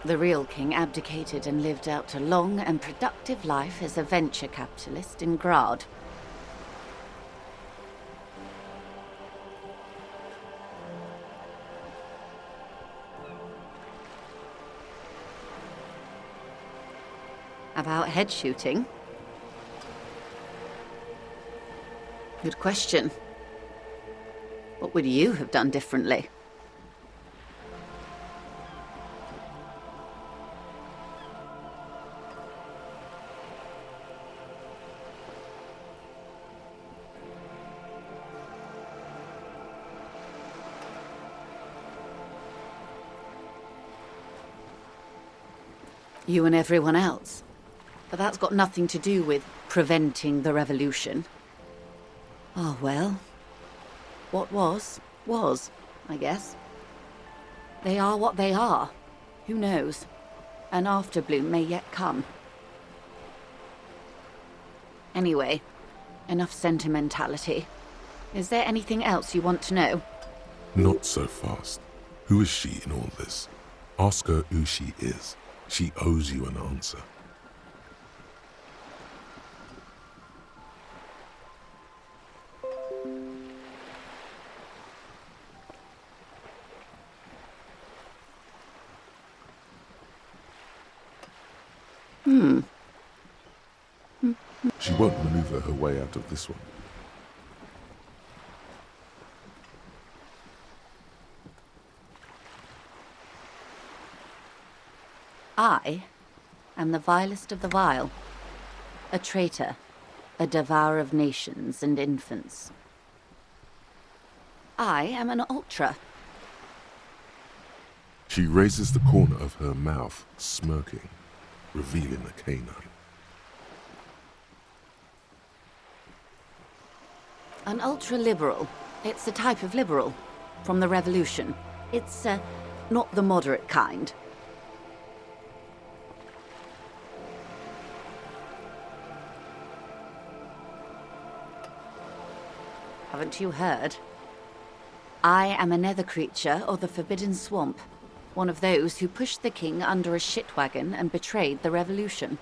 The real king abdicated and lived out a long and productive life as a venture capitalist in Grad. About head shooting? Good question. What would you have done differently? You and everyone else. But that's got nothing to do with preventing the revolution. Oh well. What was, I guess. They are what they are. Who knows? An afterbloom may yet come. Anyway, enough sentimentality. Is there anything else you want to know? Not so fast. Who is she in all this? Ask her who she is. She owes you an answer. She won't maneuver her way out of this one. I am the vilest of the vile. A traitor, a devourer of nations and infants. I am an ultra. She raises the corner of her mouth, smirking, revealing a canine. An ultra-liberal. It's a type of liberal. From the revolution. It's, not the moderate kind. Haven't you heard? I am a nether creature of the Forbidden Swamp. One of those who pushed the king under a shit wagon and betrayed the revolution.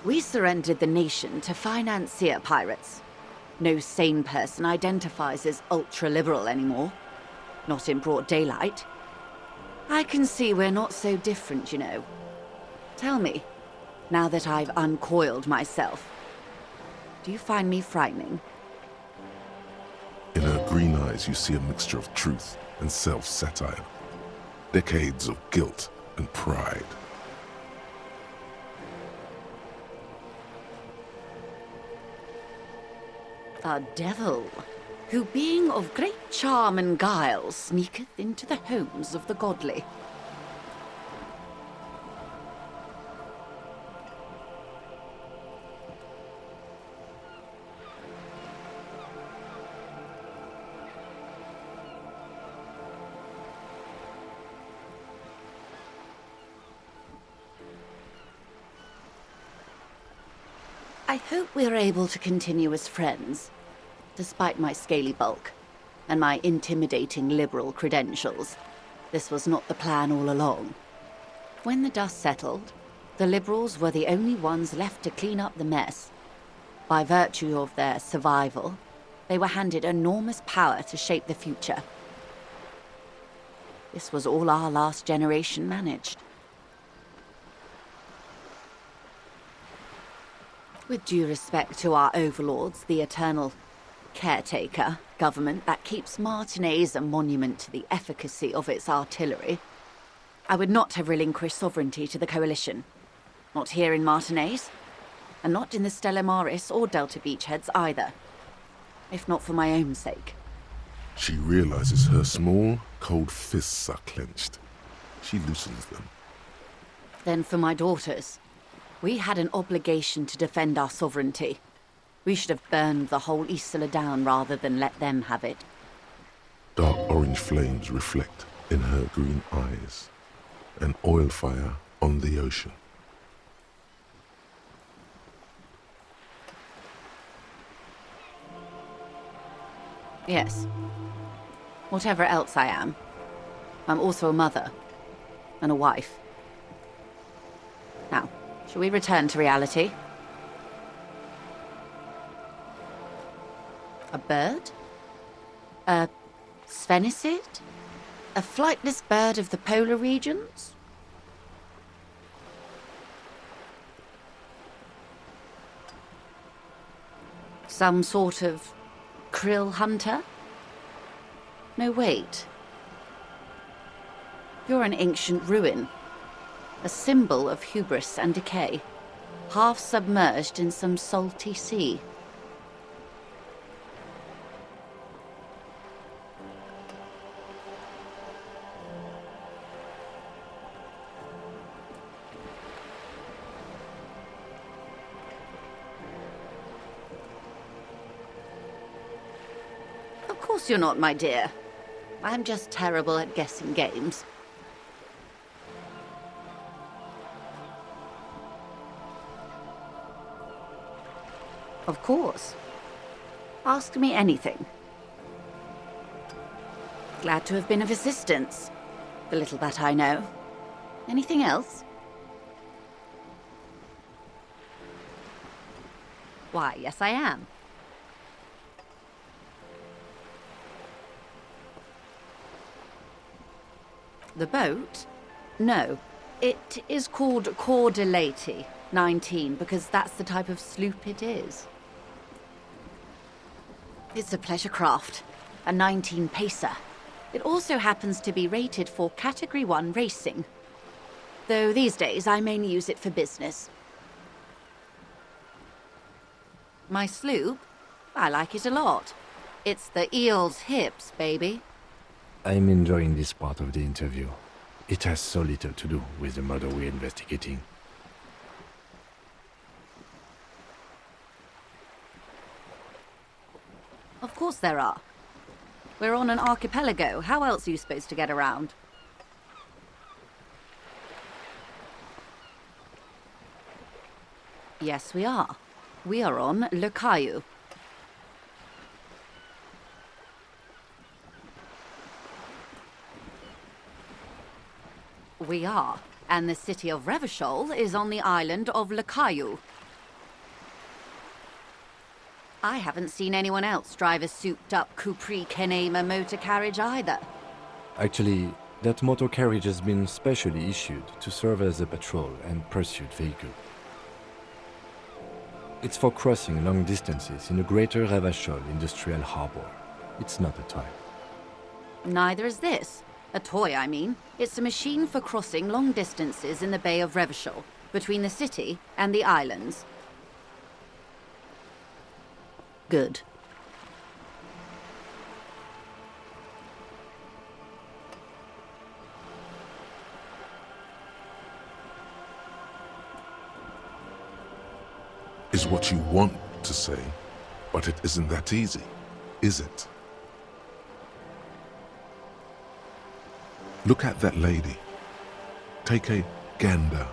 We surrendered the nation to financier pirates. No sane person identifies as ultra-liberal anymore. Not in broad daylight. I can see we're not so different, you know. Tell me, now that I've uncoiled myself, do you find me frightening? In her green eyes you see a mixture of truth and self-satire. Decades of guilt and pride. A devil, who being of great charm and guile, sneaketh into the homes of the godly. I hope we're able to continue as friends, despite my scaly bulk and my intimidating liberal credentials. This was not the plan all along. When the dust settled, the liberals were the only ones left to clean up the mess. By virtue of their survival, they were handed enormous power to shape the future. This was all our last generation managed. With due respect to our overlords, the eternal caretaker government that keeps Martinez a monument to the efficacy of its artillery, I would not have relinquished sovereignty to the Coalition. Not here in Martinez, and not in the Stella Maris or Delta Beachheads either. If not for my own sake. She realizes her small, cold fists are clenched. She loosens them. Then for my daughters. We had an obligation to defend our sovereignty. We should have burned the whole Isola down rather than let them have it. Dark orange flames reflect in her green eyes. An oil fire on the ocean. Yes. Whatever else I am, I'm also a mother. And a wife. Now, shall we return to reality? A bird? A sphenicid? A flightless bird of the polar regions? Some sort of krill hunter? No, wait. You're an ancient ruin. A symbol of hubris and decay. Half submerged in some salty sea. Of course you're not, my dear. I'm just terrible at guessing games. Of course. Ask me anything. Glad to have been of assistance. The little that I know. Anything else? Why, yes I am. The boat? No. It is called Cor de Leyte 19 because that's the type of sloop it is. It's a pleasure craft, a 19 pacer. It also happens to be rated for Category 1 racing. Though these days I mainly use it for business. My sloop? I like it a lot. It's the eel's hips, baby. I'm enjoying this part of the interview. It has so little to do with the murder we're investigating. Of course there are. We're on an archipelago. How else are you supposed to get around? Yes, we are. We are on Le Caillou. We are. And the city of Revachol is on the island of Le Caillou. I haven't seen anyone else drive a souped-up Capri Kenema motor carriage either. Actually, that motor carriage has been specially issued to serve as a patrol and pursuit vehicle. It's for crossing long distances in the greater Revachol industrial harbor. It's not a toy. Neither is this. A toy, I mean. It's a machine for crossing long distances in the Bay of Revachol, between the city and the islands. Good. Is what you want to say, but it isn't that easy, is it? Look at that lady. Take a gander.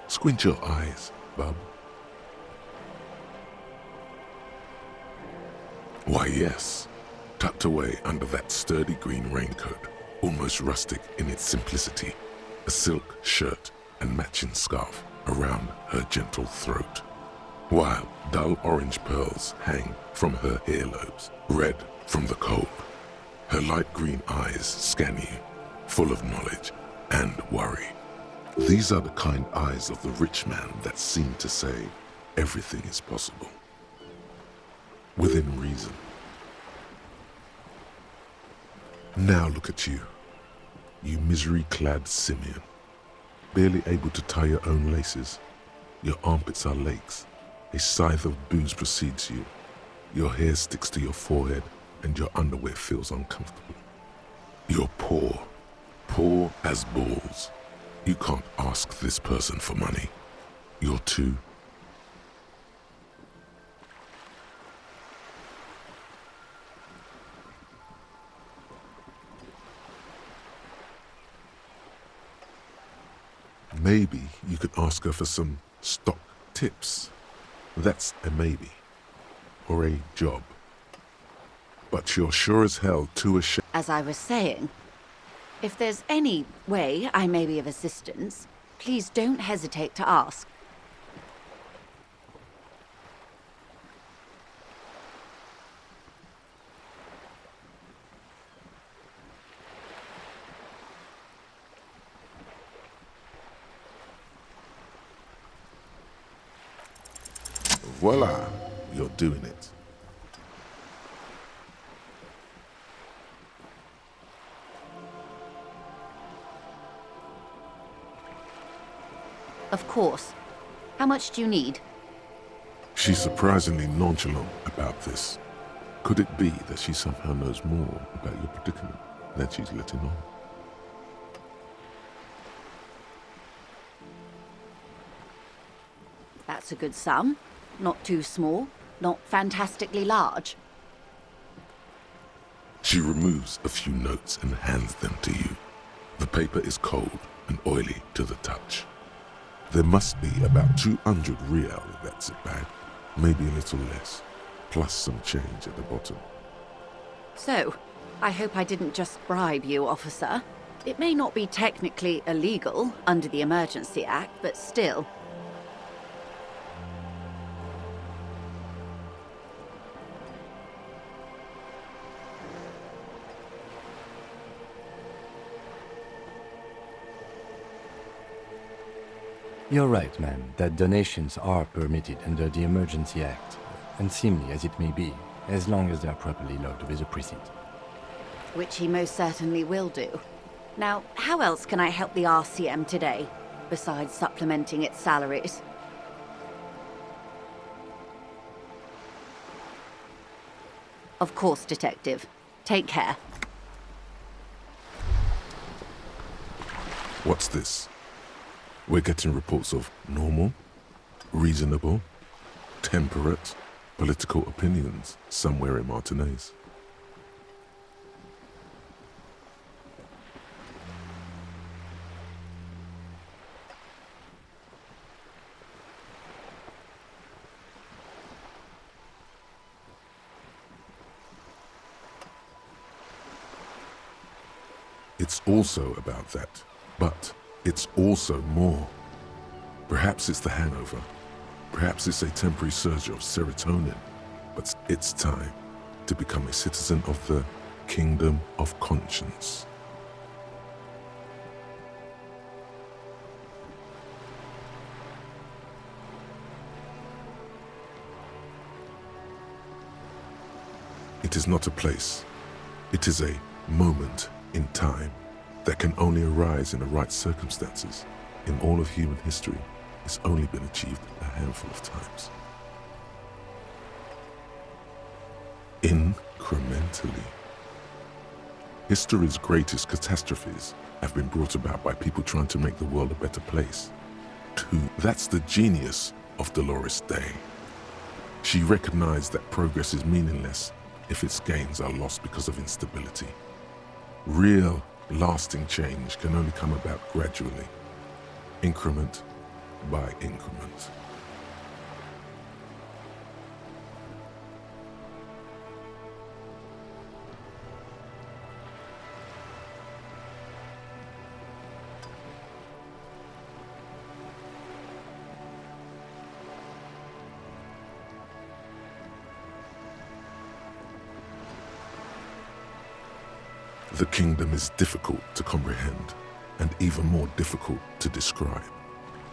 Squint your eyes, bub. Why, yes, tucked away under that sturdy green raincoat, almost rustic in its simplicity, a silk shirt and matching scarf around her gentle throat, while dull orange pearls hang from her earlobes, red from the cold. Her light green eyes scan you, full of knowledge and worry. These are the kind eyes of the rich man that seem to say everything is possible. Within reason. Now look at you, you misery-clad simian, barely able to tie your own laces. Your armpits are lakes. A scythe of booze precedes you. Your hair sticks to your forehead and your underwear feels uncomfortable. You're poor, poor as balls. You can't ask this person for money. You're too... Maybe you could ask her for some stock tips. That's a maybe. Or a job. But you're sure as hell too ashamed. As I was saying, If there's any way I may be of assistance, please don't hesitate to ask. Voila, you're doing it. Of course. How much do you need? She's surprisingly nonchalant about this. Could it be that she somehow knows more about your predicament than she's letting on? That's a good sum. Not too small, not fantastically large. She removes a few notes and hands them to you. The paper is cold and oily to the touch. There must be about 200 real in that zip bag, maybe a little less, plus some change at the bottom. So, I hope I didn't just bribe you, officer. It may not be technically illegal under the Emergency Act, but still. You're right, ma'am, that donations are permitted under the Emergency Act, unseemly as it may be, as long as they are properly logged with the precinct. Which he most certainly will do. Now, how else can I help the RCM today, besides supplementing its salaries? Of course, Detective. Take care. What's this? We're getting reports of normal, reasonable, temperate, political opinions somewhere in Martinez. It's also about that, but it's also more. Perhaps it's the hangover. Perhaps it's a temporary surge of serotonin. But it's time to become a citizen of the Kingdom of Conscience. It is not a place. It is a moment in time that can only arise in the right circumstances. In all of human history, it's only been achieved a handful of times. Incrementally. History's greatest catastrophes have been brought about by people trying to make the world a better place. That's the genius of Dolores Day. She recognized that progress is meaningless if its gains are lost because of instability. Real, lasting change can only come about gradually, increment by increment. The kingdom is difficult to comprehend and even more difficult to describe,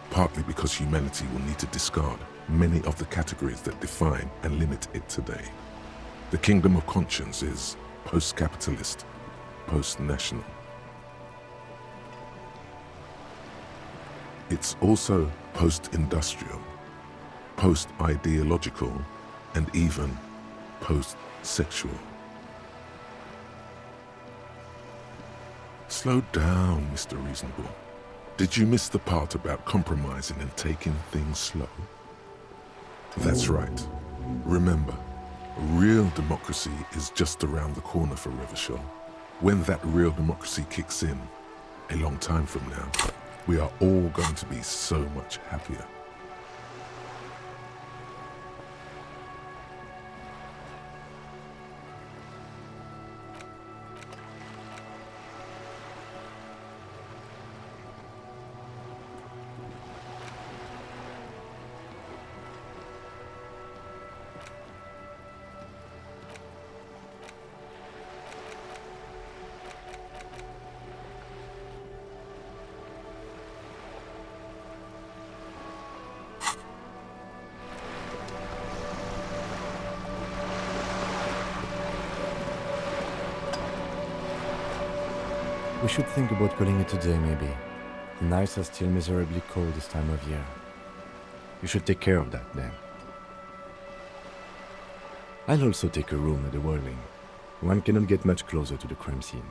partly because humanity will need to discard many of the categories that define and limit it today. The kingdom of conscience is post-capitalist, post-national. It's also post-industrial, post-ideological, and even post-sexual. Slow down, Mr. Reasonable. Did you miss the part about compromising and taking things slow? That's right. Remember, real democracy is just around the corner for Revachol. When that real democracy kicks in, a long time from now, we are all going to be so much happier. We should think about calling it a day, maybe. The nights are still miserably cold this time of year. You should take care of that, then. I'll also take a room at the Whirlwing. One cannot get much closer to the crime scene.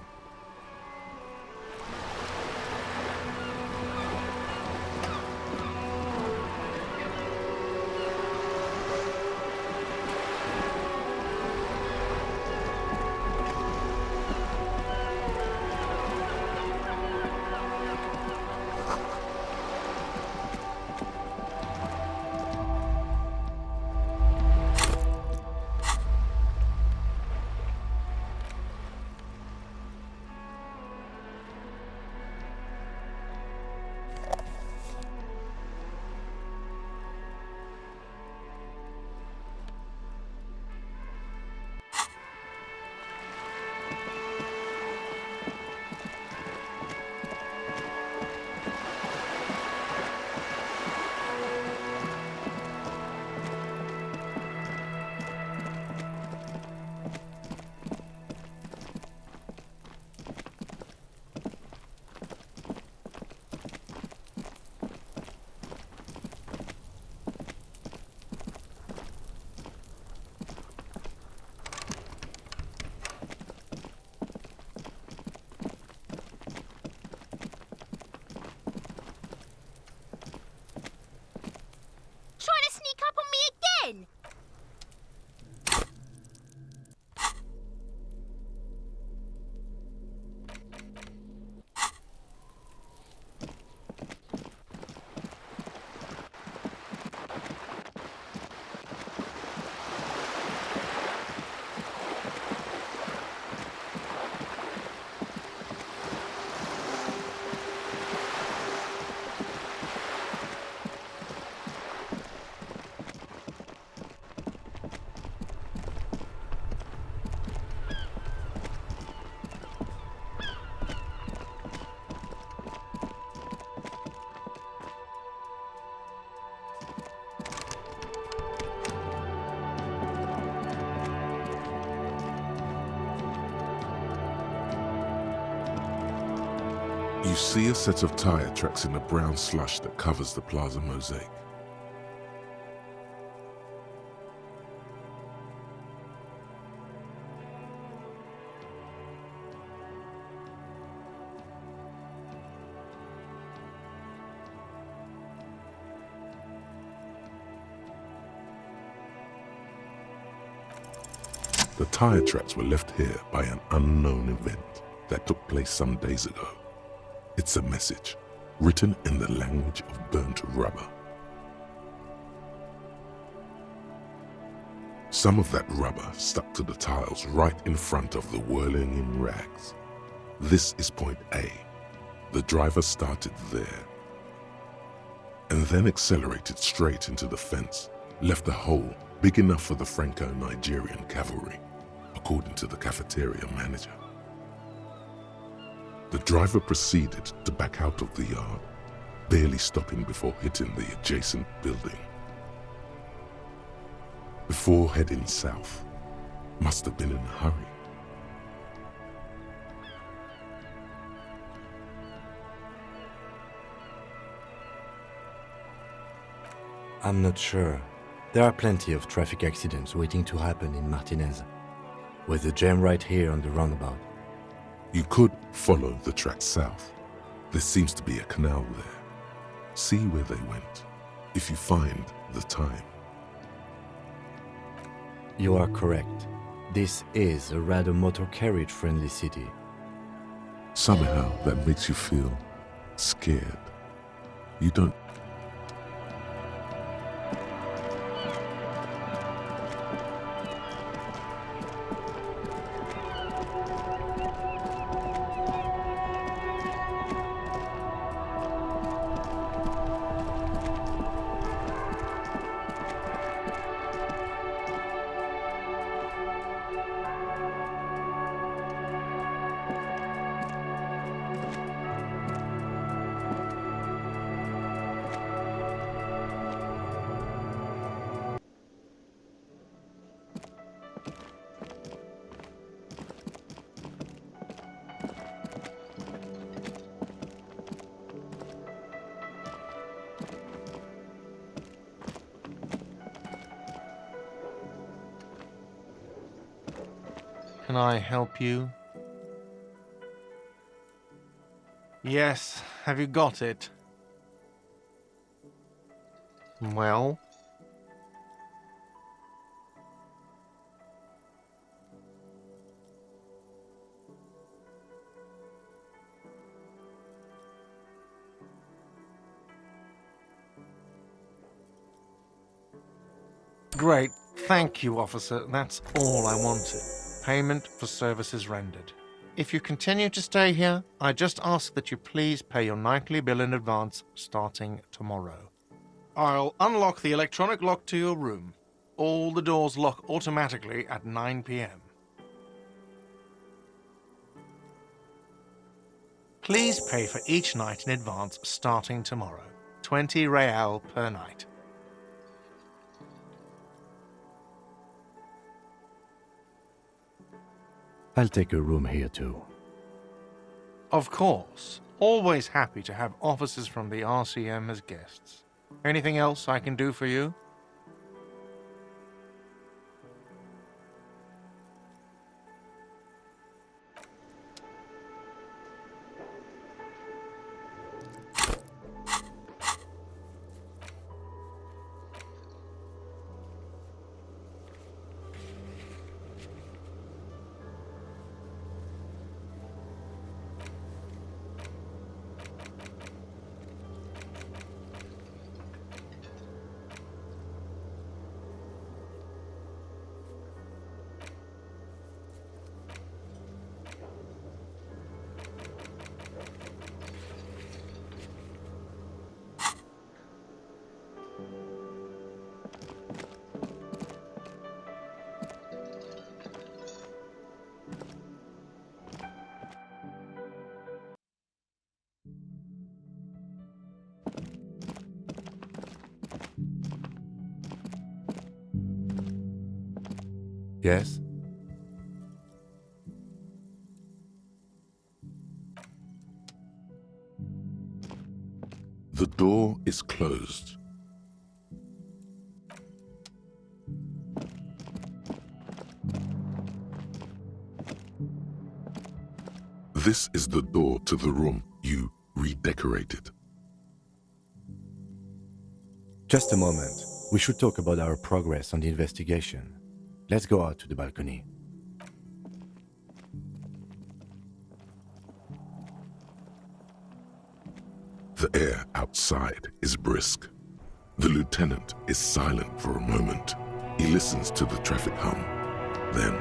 Trying to sneak up on me again? You see a set of tire tracks in the brown slush that covers the plaza mosaic. The tire tracks were left here by an unknown event that took place some days ago. It's a message, written in the language of burnt rubber. Some of that rubber stuck to the tiles right in front of the whirling in rags. This is point A. The driver started there, and then accelerated straight into the fence, left a hole big enough for the Franco-Nigerian cavalry, according to the cafeteria manager. The driver proceeded to back out of the yard, barely stopping before hitting the adjacent building. Before heading south, must have been in a hurry. I'm not sure. There are plenty of traffic accidents waiting to happen in Martinez, with a jam right here on the roundabout. You could follow the track south. There seems to be a canal there. See where they went, if you find the time. You are correct. This is a rather motor carriage-friendly city. Somehow that makes you feel scared. You don't... can I help you? Yes, have you got it? Well? Great. Thank you, officer. That's all I wanted. Payment for services rendered. If you continue to stay here, I just ask that you please pay your nightly bill in advance starting tomorrow. I'll unlock the electronic lock to your room. All the doors lock automatically at 9 p.m. Please pay for each night in advance starting tomorrow. 20 real per night. I'll take a room here too. Of course. Always happy to have officers from the RCM as guests. Anything else I can do for you? Yes? The door is closed. This is the door to the room you redecorated. Just a moment. We should talk about our progress on the investigation. Let's go out to the balcony. The air outside is brisk. The lieutenant is silent for a moment. He listens to the traffic hum. Then,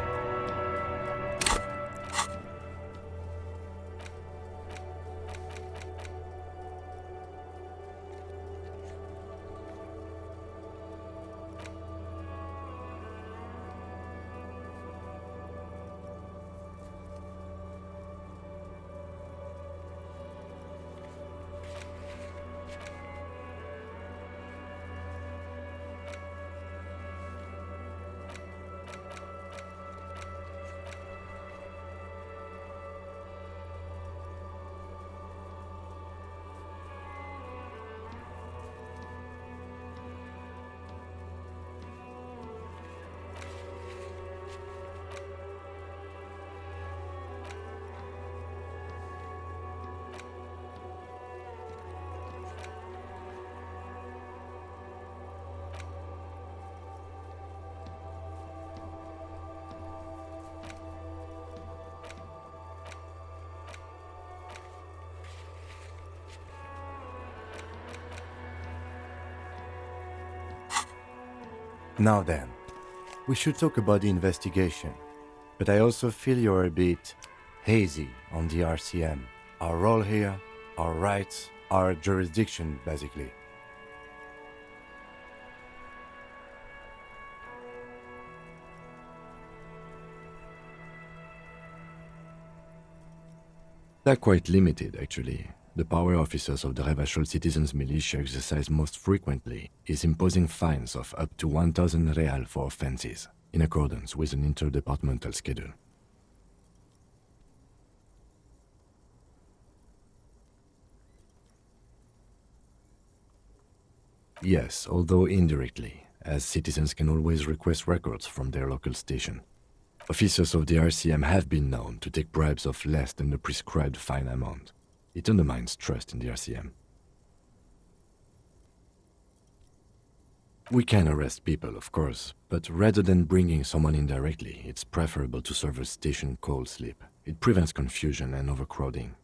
Now then, we should talk about the investigation. But I also feel you're a bit hazy on the RCM. Our role here, our rights, our jurisdiction, basically. They're quite limited, actually. The power officers of the Revachol Citizens Militia exercise most frequently is imposing fines of up to 1,000 real for offenses, in accordance with an interdepartmental schedule. Yes, although indirectly, as citizens can always request records from their local station. Officers of the RCM have been known to take bribes of less than the prescribed fine amount. It undermines trust in the RCM. We can arrest people, of course, but rather than bringing someone in directly, it's preferable to serve a station cold sleep. It prevents confusion and overcrowding.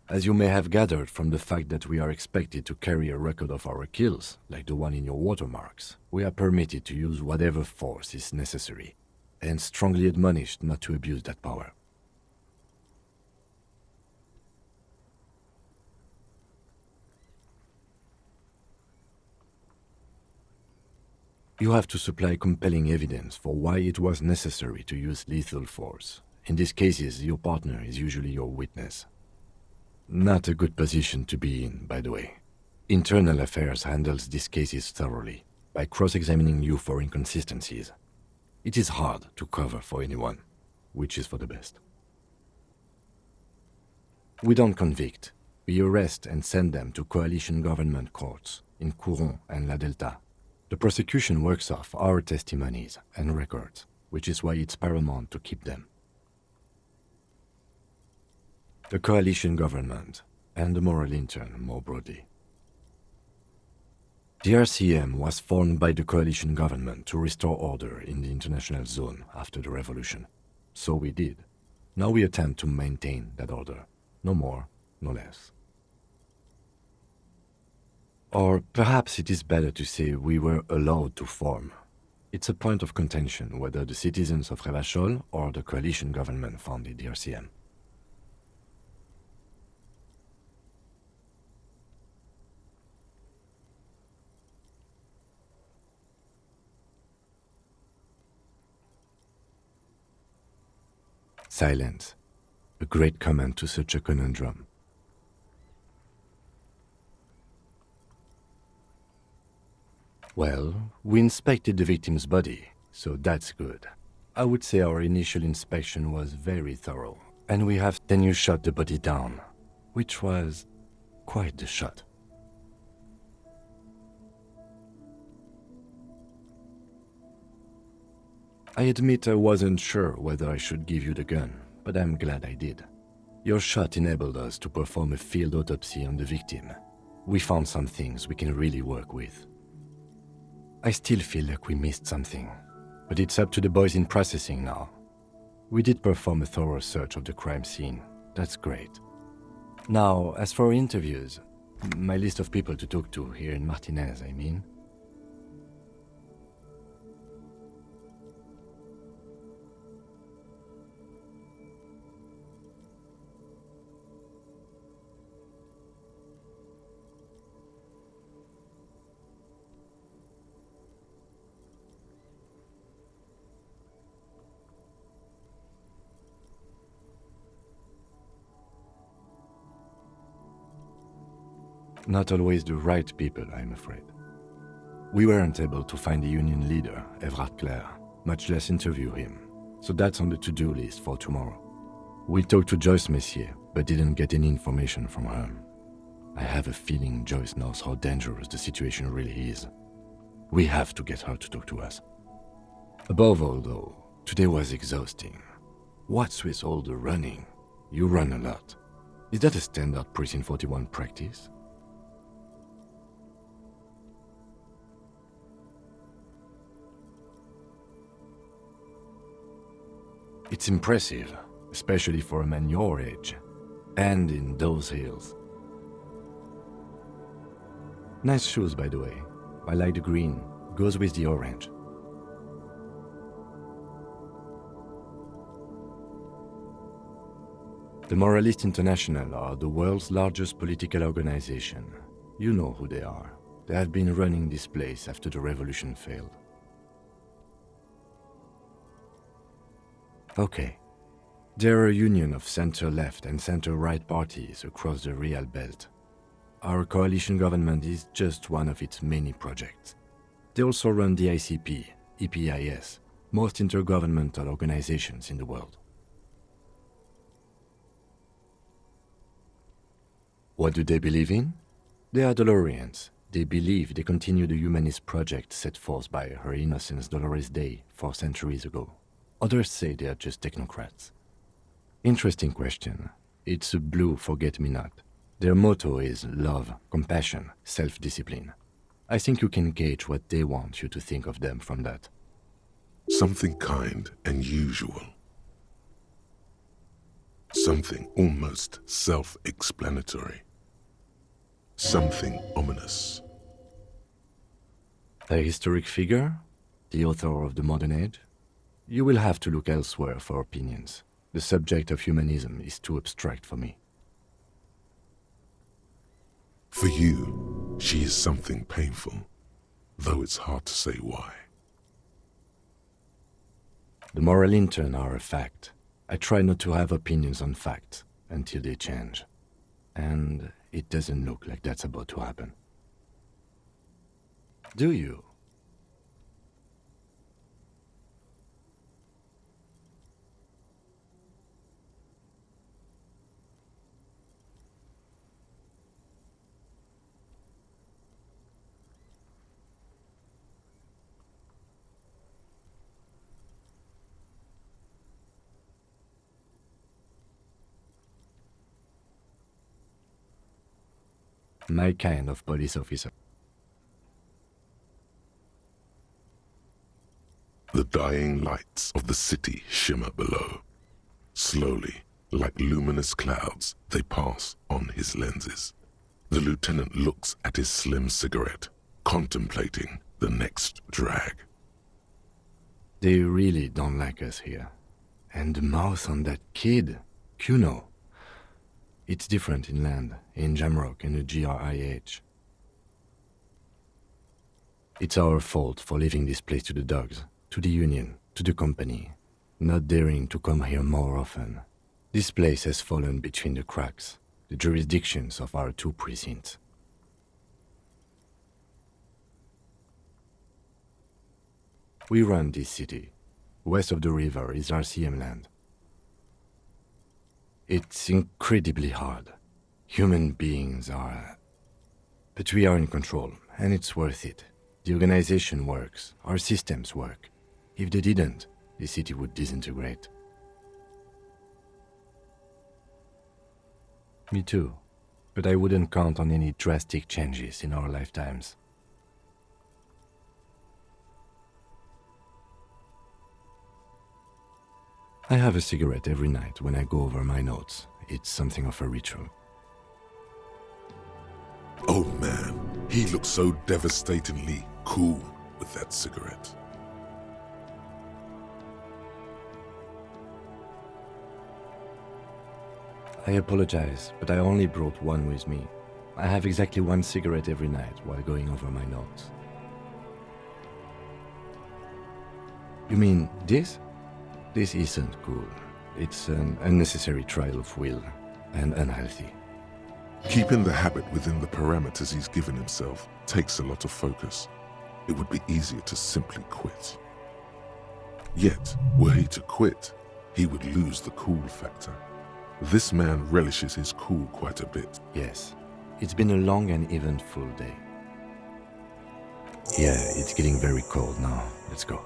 As you may have gathered from the fact that we are expected to carry a record of our kills, like the one in your watermarks, we are permitted to use whatever force is necessary, and strongly admonished not to abuse that power. You have to supply compelling evidence for why it was necessary to use lethal force. In these cases, your partner is usually your witness. Not a good position to be in, by the way. Internal Affairs handles these cases thoroughly, by cross-examining you for inconsistencies. It is hard to cover for anyone, which is for the best. We don't convict. We arrest and send them to coalition government courts in Couron and La Delta. The prosecution works off our testimonies and records, which is why it's paramount to keep them. The coalition government, and the moral intern more broadly. The RCM was formed by the coalition government to restore order in the international zone after the revolution. So we did. Now we attempt to maintain that order. No more, no less. Or perhaps it is better to say we were allowed to form. It's a point of contention whether the citizens of Revachol or the coalition government founded the RCM. Silence. A great comment to such a conundrum. Well, we inspected the victim's body, so that's good. I would say our initial inspection was very thorough, and we have then you shot the body down, which was quite the shot. I admit I wasn't sure whether I should give you the gun, but I'm glad I did. Your shot enabled us to perform a field autopsy on the victim. We found some things we can really work with. I still feel like we missed something, but it's up to the boys in processing now. We did perform a thorough search of the crime scene. That's great. Now, as for interviews, my list of people to talk to here in Martinez, I mean. Not always the right people, I'm afraid. We weren't able to find the union leader, Everard Clare, much less interview him, so that's on the to-do list for tomorrow. We talked to Joyce Messier, but didn't get any information from her. I have a feeling Joyce knows how dangerous the situation really is. We have to get her to talk to us. Above all, though, today was exhausting. What's with all the running? You run a lot. Is that a standard Precinct 41 practice? It's impressive, especially for a man your age, and in those hills. Nice shoes, by the way. I like the green, goes with the orange. The Moralist International are the world's largest political organization. You know who they are. They have been running this place after the revolution failed. Okay. They're a union of center-left and center-right parties across the Real Belt. Our coalition government is just one of its many projects. They also run the ICP, EPIS, most intergovernmental organizations in the world. What do they believe in? They are Dolorians. They believe they continue the humanist project set forth by Her Innocence Dolores Day 4 centuries ago. Others say they are just technocrats. Interesting question. It's a blue forget-me-not. Their motto is love, compassion, self-discipline. I think you can gauge what they want you to think of them from that. Something kind and usual. Something almost self-explanatory. Something ominous. A historic figure? The author of the modern age? You will have to look elsewhere for opinions. The subject of humanism is too abstract for me. For you, she is something painful, though it's hard to say why. The moral intern are a fact. I try not to have opinions on facts until they change. And it doesn't look like that's about to happen. Do you? My kind of police officer. The dying lights of the city shimmer below. Slowly, like luminous clouds, they pass on his lenses. The lieutenant looks at his slim cigarette, contemplating the next drag. They really don't like us here. And the mouth on that kid, Kuno. It's different in land, in Jamrock and the GRIH. It's our fault for leaving this place to the dogs, to the Union, to the company, not daring to come here more often. This place has fallen between the cracks, the jurisdictions of our 2 precincts. We run this city. West of the river is ELYSIUM land. It's incredibly hard. Human beings are... But we are in control, and it's worth it. The organization works, our systems work. If they didn't, the city would disintegrate. Me too. But I wouldn't count on any drastic changes in our lifetimes. I have a cigarette every night when I go over my notes. It's something of a ritual. Oh man, he looks so devastatingly cool with that cigarette. I apologize, but I only brought one with me. I have exactly 1 cigarette every night while going over my notes. You mean this? This isn't cool. It's an unnecessary trial of will, and unhealthy. Keeping the habit within the parameters he's given himself takes a lot of focus. It would be easier to simply quit. Yet, were he to quit, he would lose the cool factor. This man relishes his cool quite a bit. Yes, it's been a long and eventful day. Yeah, it's getting very cold now. Let's go.